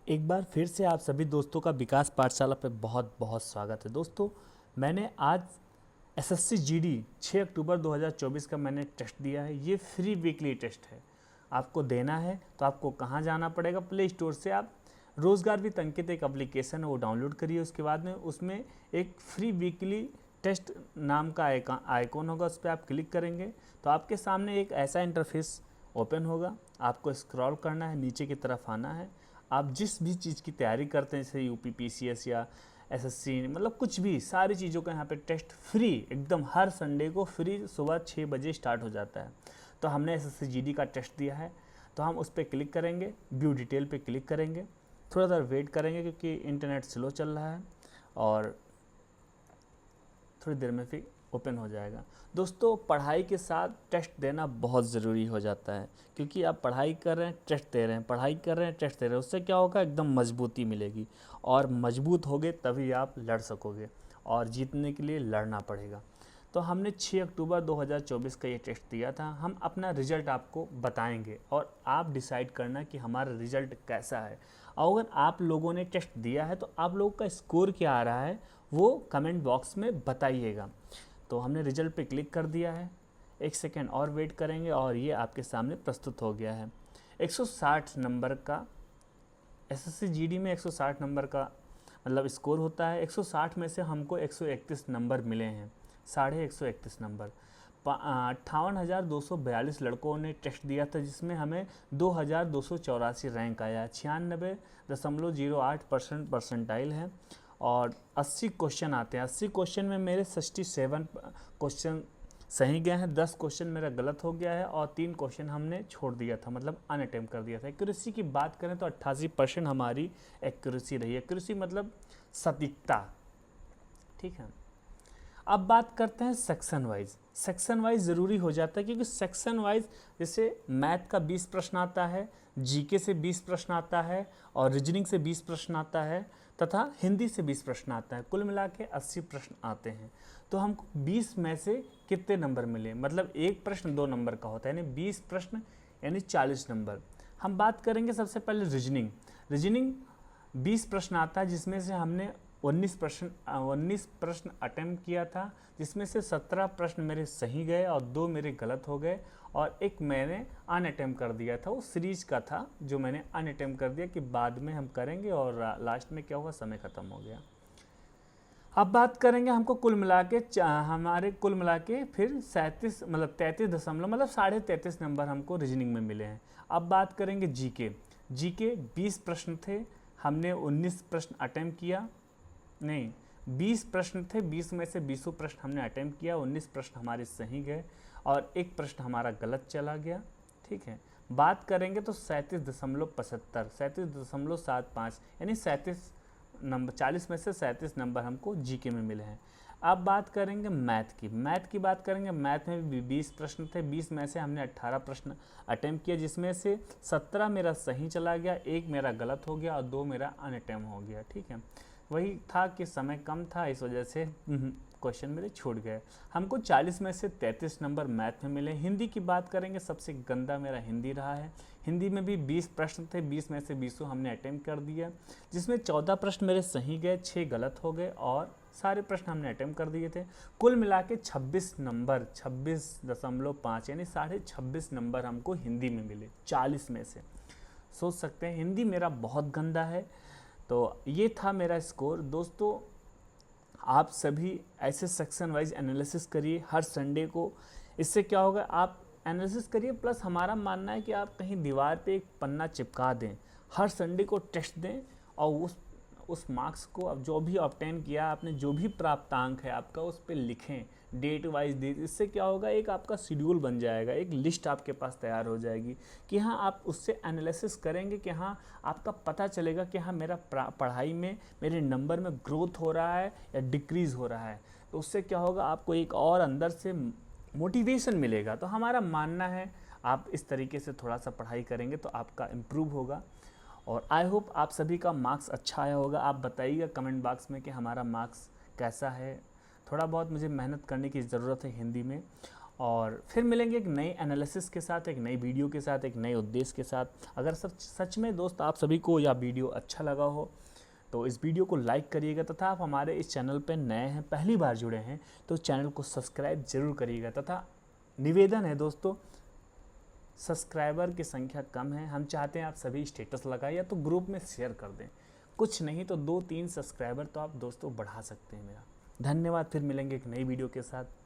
एक बार फिर से आप सभी दोस्तों का विकास पाठशाला पे बहुत बहुत स्वागत है। दोस्तों, मैंने आज एसएससी जीडी 6 अक्टूबर 2024 का मैंने टेस्ट दिया है। ये फ्री वीकली टेस्ट है, आपको देना है। तो आपको कहाँ जाना पड़ेगा? प्ले स्टोर से आप रोज़गार विद अंकित एक एप्लीकेशन है, वो डाउनलोड करिए। उसके बाद में उसमें एक फ्री वीकली टेस्ट नाम का आइकॉन होगा, उस पर आप क्लिक करेंगे तो आपके सामने एक ऐसा इंटरफेस ओपन होगा। आपको स्क्रॉल करना है, नीचे की तरफ आना है। आप जिस भी चीज़ की तैयारी करते हैं, जैसे यूपी पीसीएस या एसएससी, मतलब कुछ भी, सारी चीज़ों का यहाँ पे टेस्ट फ्री एकदम हर संडे को फ्री सुबह 6 बजे स्टार्ट हो जाता है। तो हमने एसएससी जीडी का टेस्ट दिया है, तो हम उस पर क्लिक करेंगे, व्यू डिटेल पे क्लिक करेंगे। थोड़ा देर वेट करेंगे क्योंकि इंटरनेट स्लो चल रहा है और थोड़ी देर में फिर ओपन हो जाएगा। दोस्तों, पढ़ाई के साथ टेस्ट देना बहुत ज़रूरी हो जाता है, क्योंकि आप पढ़ाई कर रहे हैं, टेस्ट दे रहे हैं, पढ़ाई कर रहे हैं, टेस्ट दे रहे हैं। उससे क्या होगा? एकदम मजबूती मिलेगी, और मजबूत होगे तभी आप लड़ सकोगे, और जीतने के लिए लड़ना पड़ेगा। तो हमने 6 अक्टूबर 2024 का ये टेस्ट दिया था। हम अपना रिज़ल्ट आपको बताएंगे और आप डिसाइड करना कि हमारा रिज़ल्ट कैसा है। और अगर आप लोगों ने टेस्ट दिया है तो आप लोगों का स्कोर क्या आ रहा है वो कमेंट बॉक्स में बताइएगा। तो हमने रिजल्ट पे क्लिक कर दिया है, एक सेकेंड और वेट करेंगे और ये आपके सामने प्रस्तुत हो गया है। 160 नंबर का एसएससी जीडी में 160 नंबर का मतलब स्कोर होता है। 160 में से हमको 131 नंबर मिले हैं, 131 नंबर। 58,242 लड़कों ने टेस्ट दिया था, जिसमें हमें 2,284 रैंक आया। 96.08% परसेंटाइल है और 80 क्वेश्चन आते हैं। 80 क्वेश्चन में मेरे 67 क्वेश्चन सही गए हैं, 10 क्वेश्चन मेरा गलत हो गया है और 3 क्वेश्चन हमने छोड़ दिया था, मतलब अनअटेम्प्ट कर दिया था। एक्यूरेसी की बात करें तो 88% हमारी एक्यूरेसी रही। एक्यूरेसी मतलब सटीकता, ठीक है। अब बात करते हैं सेक्शन वाइज। सेक्शन वाइज ज़रूरी हो जाता है, क्योंकि सेक्शन वाइज जैसे मैथ का 20 प्रश्न आता है, जीके से 20 प्रश्न आता है और रीजनिंग से 20 प्रश्न आता है तथा हिंदी से 20 प्रश्न आता है। कुल मिला के 80 प्रश्न आते हैं। तो हमको 20 में से कितने नंबर मिले? मतलब एक प्रश्न 2 नंबर का होता है, यानी 20 प्रश्न यानी 40 नंबर। हम बात करेंगे सबसे पहले रीजनिंग। रीजनिंग 20 प्रश्न आता है, जिसमें से हमने 19 प्रश्न अटेम्प्ट किया था, जिसमें से 17 प्रश्न मेरे सही गए और 2 मेरे गलत हो गए और एक मैंने अनअटेम्प्ट कर दिया था। वो सीरीज का था जो मैंने अनअटेम्प्ट कर दिया कि बाद में हम करेंगे, और लास्ट में क्या हुआ, समय ख़त्म हो गया। अब बात करेंगे हमको कुल मिला के हमारे कुल मिला के फिर 37 मतलब 33 दशमलव मतलब 33.5 नंबर हमको रीजनिंग में मिले हैं। अब बात करेंगे जीके। जीके 20 प्रश्न थे, हमने 19 प्रश्न अटेम्प्ट किया, नहीं 20 प्रश्न थे, 20 में से 20 प्रश्न हमने अटेम्प्ट किया, 19 प्रश्न हमारे सही गए और एक प्रश्न हमारा गलत चला गया, ठीक है। बात करेंगे तो 37.75 37.75 यानी 37 नंबर, 40 में से 37 नंबर हमको जीके में मिले हैं। अब बात करेंगे मैथ की। मैथ की बात करेंगे, मैथ में भी 20 प्रश्न थे, 20 में से हमने 18 प्रश्न अटेम्प्ट किया, जिसमें से 17 मेरा सही चला गया, एक मेरा गलत हो गया और 2 मेरा अनअटेम्प्ट हो गया, ठीक है। वही था कि समय कम था, इस वजह से क्वेश्चन मेरे छूट गए। हमको 40 में से 33 नंबर मैथ में मिले। हिंदी की बात करेंगे, सबसे गंदा मेरा हिंदी रहा है। हिंदी में भी 20 प्रश्न थे, 20 में से 20 हमने अटेम्प्ट कर दिया, जिसमें 14 प्रश्न मेरे सही गए, 6 गलत हो गए और सारे प्रश्न हमने अटेम्प्ट कर दिए थे। कुल मिला के 26 नंबर 26.5 यानी 26.5 नंबर हमको हिंदी में मिले 40 में से। सोच सकते हैं हिंदी मेरा बहुत गंदा है। तो ये था मेरा स्कोर। दोस्तों, आप सभी ऐसे सेक्शन वाइज एनालिसिस करिए हर संडे को। इससे क्या होगा, आप एनालिसिस करिए, प्लस हमारा मानना है कि आप कहीं दीवार पे एक पन्ना चिपका दें, हर संडे को टेस्ट दें और उस मार्क्स को अब जो भी ऑब्टेन किया आपने, जो भी प्राप्तांक है आपका, उस पर लिखें डेट वाइज डेट। इससे क्या होगा, एक आपका शेड्यूल बन जाएगा, एक लिस्ट आपके पास तैयार हो जाएगी कि हाँ आप उससे एनालिसिस करेंगे कि हाँ आपका पता चलेगा कि हाँ मेरा पढ़ाई में मेरे नंबर में ग्रोथ हो रहा है या डिक्रीज़ हो रहा है। तो उससे क्या होगा, आपको एक और अंदर से मोटिवेशन मिलेगा। तो हमारा मानना है आप इस तरीके से थोड़ा सा पढ़ाई करेंगे तो आपका इम्प्रूव होगा। और आई होप आप सभी का मार्क्स अच्छा आया होगा। आप बताइएगा कमेंट बॉक्स में कि हमारा मार्क्स कैसा है। थोड़ा बहुत मुझे मेहनत करने की ज़रूरत है हिंदी में। और फिर मिलेंगे एक नई एनालिसिस के साथ, एक नई वीडियो के साथ, एक नए उद्देश्य के साथ। अगर सच में दोस्त आप सभी को यह वीडियो अच्छा लगा हो तो इस वीडियो को लाइक करिएगा, तथा आप हमारे इस चैनल पर नए हैं, पहली बार जुड़े हैं तो चैनल को सब्सक्राइब जरूर करिएगा। तथा निवेदन है दोस्तों, सब्सक्राइबर की संख्या कम है, हम चाहते हैं आप सभी स्टेटस लगाइए या तो ग्रुप में शेयर कर दें, कुछ नहीं तो 2-3 सब्सक्राइबर तो आप दोस्तों बढ़ा सकते हैं मेरा। धन्यवाद, फिर मिलेंगे एक नई वीडियो के साथ।